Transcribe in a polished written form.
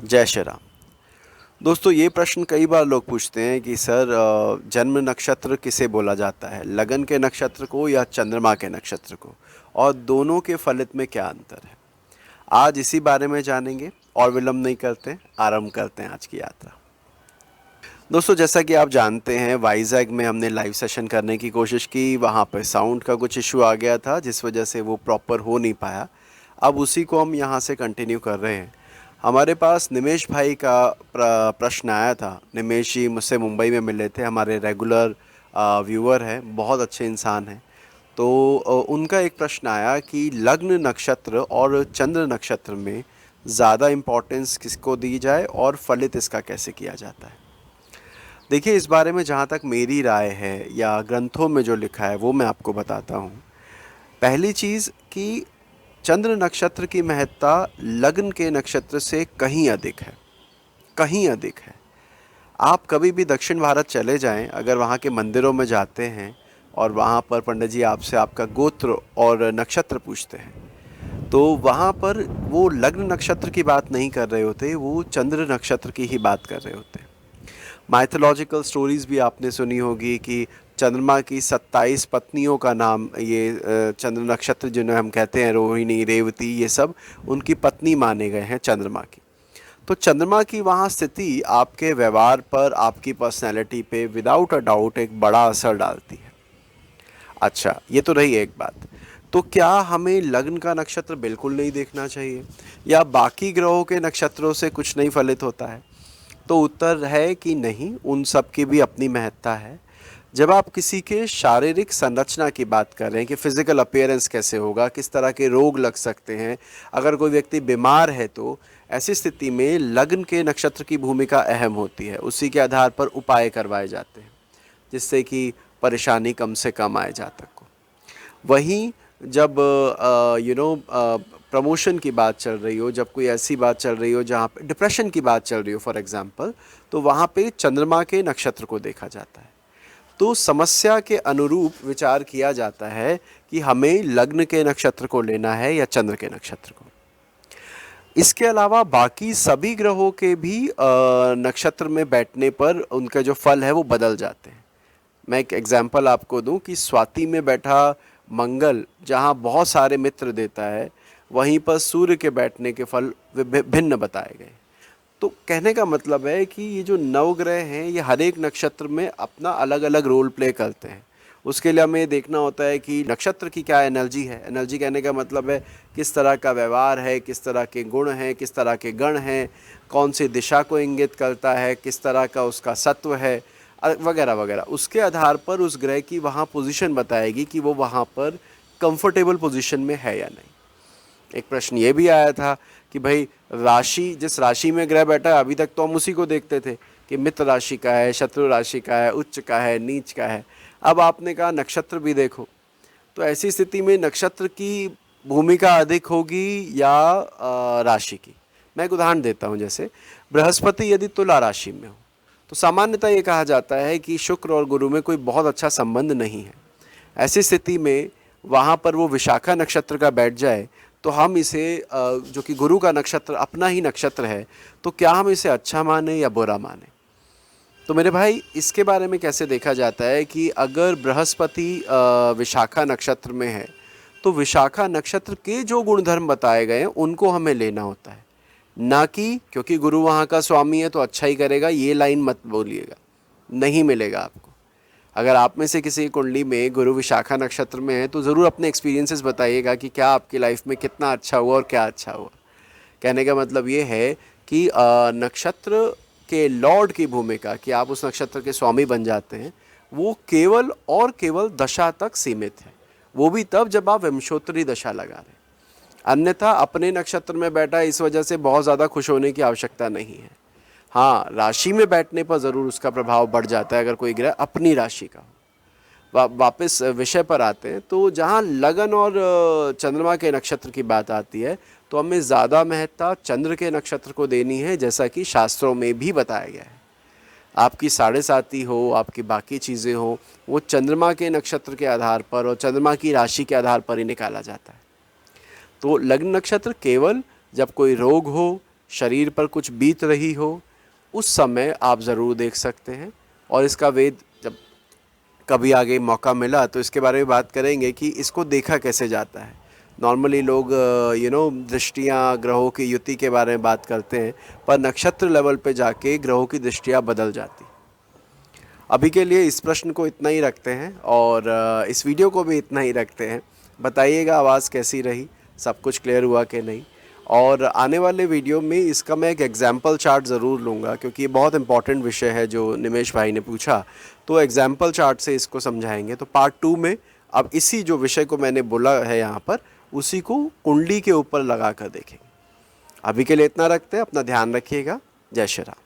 जय श्री राम। दोस्तों, ये प्रश्न कई बार लोग पूछते हैं कि सर, जन्म नक्षत्र किसे बोला जाता है, लगन के नक्षत्र को या चंद्रमा के नक्षत्र को, और दोनों के फलित में क्या अंतर है। आज इसी बारे में जानेंगे और विलंब नहीं करते, आरंभ करते हैं आज की यात्रा। दोस्तों, जैसा कि आप जानते हैं, वाइजैग में हमने लाइव सेशन करने की कोशिश की। वहाँ पर साउंड का कुछ इशू आ गया था जिस वजह से वो प्रॉपर हो नहीं पाया। अब उसी को हम यहाँ से कंटिन्यू कर रहे हैं। हमारे पास निमेश भाई का प्रश्न आया था। निमेश जी मुझसे मुंबई में मिले थे, हमारे रेगुलर व्यूअर हैं, बहुत अच्छे इंसान हैं। तो उनका एक प्रश्न आया कि लग्न नक्षत्र और चंद्र नक्षत्र में ज़्यादा इम्पोर्टेंस किसको दी जाए और फलित इसका कैसे किया जाता है। देखिए, इस बारे में जहाँ तक मेरी राय है या ग्रंथों में जो लिखा है वो मैं आपको बताता हूँ। पहली चीज़ कि चंद्र नक्षत्र की महत्ता लग्न के नक्षत्र से कहीं अधिक है, कहीं अधिक है। आप कभी भी दक्षिण भारत चले जाएं, अगर वहाँ के मंदिरों में जाते हैं और वहाँ पर पंडित जी आपसे आपका गोत्र और नक्षत्र पूछते हैं, तो वहाँ पर वो लग्न नक्षत्र की बात नहीं कर रहे होते, वो चंद्र नक्षत्र की ही बात कर रहे होते हैं। माइथोलॉजिकल स्टोरीज़ भी आपने सुनी होगी कि चंद्रमा की 27 पत्नियों का नाम, ये चंद्र नक्षत्र जिन्हें हम कहते हैं रोहिणी, रेवती, ये सब उनकी पत्नी माने गए हैं चंद्रमा की। तो चंद्रमा की वहाँ स्थिति आपके व्यवहार पर, आपकी पर्सनैलिटी पे विदाउट अ डाउट एक बड़ा असर डालती है। अच्छा, ये तो रही एक बात। तो क्या हमें लग्न का नक्षत्र बिल्कुल नहीं देखना चाहिए, या बाकी ग्रहों के नक्षत्रों से कुछ नहीं फलित होता है? तो उत्तर है कि नहीं, उन सब की भी अपनी महत्ता है। जब आप किसी के शारीरिक संरचना की बात कर रहे हैं कि फिजिकल अपीयरेंस कैसे होगा, किस तरह के रोग लग सकते हैं, अगर कोई व्यक्ति बीमार है, तो ऐसी स्थिति में लग्न के नक्षत्र की भूमिका अहम होती है। उसी के आधार पर उपाय करवाए जाते हैं जिससे कि परेशानी कम से कम आए जातक को। वहीं जब प्रमोशन की बात चल रही हो, जब कोई ऐसी बात चल रही हो जहाँ पे डिप्रेशन की बात चल रही हो फॉर एग्जांपल, तो वहाँ पे चंद्रमा के नक्षत्र को देखा जाता है। तो समस्या के अनुरूप विचार किया जाता है कि हमें लग्न के नक्षत्र को लेना है या चंद्र के नक्षत्र को। इसके अलावा बाकी सभी ग्रहों के भी नक्षत्र में बैठने पर उनका जो फल है वो बदल जाते हैं। मैं एक एग्जांपल आपको दूं कि स्वाति में बैठा मंगल जहां बहुत सारे मित्र देता है, वहीं पर सूर्य के बैठने के फल भिन्न बताए गए। तो कहने का मतलब है कि ये जो नवग्रह हैं, ये हर एक नक्षत्र में अपना अलग अलग रोल प्ले करते हैं। उसके लिए हमें देखना होता है कि नक्षत्र की क्या एनर्जी है। एनर्जी कहने का मतलब है किस तरह का व्यवहार है, किस तरह के गुण हैं, किस तरह के गण हैं, कौन सी दिशा को इंगित करता है, किस तरह का उसका सत्व है, वगैरह वगैरह। उसके आधार पर उस ग्रह की वहाँ पोजीशन बताएगी कि वो वहाँ पर कंफर्टेबल पोजीशन में है या नहीं। एक प्रश्न ये भी आया था कि भाई, राशि, जिस राशि में ग्रह बैठा है, अभी तक तो हम उसी को देखते थे कि मित्र राशि का है, शत्रु राशि का है, उच्च का है, नीच का है। अब आपने कहा नक्षत्र भी देखो, तो ऐसी स्थिति में नक्षत्र की भूमिका अधिक होगी या राशि की। मैं एक उदाहरण देता हूँ। जैसे बृहस्पति यदि तुला राशि में हो, तो सामान्यतः ये कहा जाता है कि शुक्र और गुरु में कोई बहुत अच्छा संबंध नहीं है। ऐसी स्थिति में वहाँ पर वो विशाखा नक्षत्र का बैठ जाए, तो हम इसे, जो कि गुरु का नक्षत्र अपना ही नक्षत्र है, तो क्या हम इसे अच्छा माने या बुरा माने। तो मेरे भाई, इसके बारे में कैसे देखा जाता है कि अगर बृहस्पति विशाखा नक्षत्र में है, तो विशाखा नक्षत्र के जो गुणधर्म बताए गए हैं उनको हमें लेना होता है, ना कि क्योंकि गुरु वहाँ का स्वामी है तो अच्छा ही करेगा, ये लाइन मत बोलिएगा, नहीं मिलेगा आपको। अगर आप में से किसी की कुंडली में गुरु विशाखा नक्षत्र में है, तो ज़रूर अपने एक्सपीरियंसेस बताइएगा कि क्या आपकी लाइफ में कितना अच्छा हुआ और क्या अच्छा हुआ। कहने का मतलब ये है कि नक्षत्र के लॉर्ड की भूमिका, कि आप उस नक्षत्र के स्वामी बन जाते हैं, वो केवल और केवल दशा तक सीमित है। वो भी तब जब आप विंशोत्तरी दशा लगा रहे हैं। अन्यथा अपने नक्षत्र में बैठा इस वजह से बहुत ज़्यादा खुश होने की आवश्यकता नहीं है। हाँ, राशि में बैठने पर ज़रूर उसका प्रभाव बढ़ जाता है अगर कोई ग्रह अपनी राशि का हो। वापस विषय पर आते हैं, तो जहाँ लगन और चंद्रमा के नक्षत्र की बात आती है, तो हमें ज़्यादा महत्ता चंद्र के नक्षत्र को देनी है, जैसा कि शास्त्रों में भी बताया गया है। आपकी साढ़े साती हो, आपकी बाकी चीज़ें हो, वो चंद्रमा के नक्षत्र के आधार पर और चंद्रमा की राशि के आधार पर ही निकाला जाता है। तो लग्न नक्षत्र केवल जब कोई रोग हो, शरीर पर कुछ बीत रही हो, उस समय आप ज़रूर देख सकते हैं। और इसका वेद जब कभी आगे मौका मिला तो इसके बारे में बात करेंगे कि इसको देखा कैसे जाता है। नॉर्मली लोग दृष्टियाँ ग्रहों की युति के बारे में बात करते हैं, पर नक्षत्र लेवल पे जाके ग्रहों की दृष्टियाँ बदल जाती। अभी के लिए इस प्रश्न को इतना ही रखते हैं और इस वीडियो को भी इतना ही रखते हैं। बताइएगा आवाज़ कैसी रही, सब कुछ क्लियर हुआ कि नहीं। और आने वाले वीडियो में इसका मैं एक एग्जाम्पल चार्ट ज़रूर लूँगा, क्योंकि ये बहुत इंपॉर्टेंट विषय है जो निमेश भाई ने पूछा, तो एग्जाम्पल चार्ट से इसको समझाएंगे। तो पार्ट 2 में अब इसी जो विषय को मैंने बोला है यहाँ पर, उसी को कुंडली के ऊपर लगा कर देखेंगे। अभी के लिए इतना रखते हैं, अपना ध्यान रखिएगा। जय श्री राम।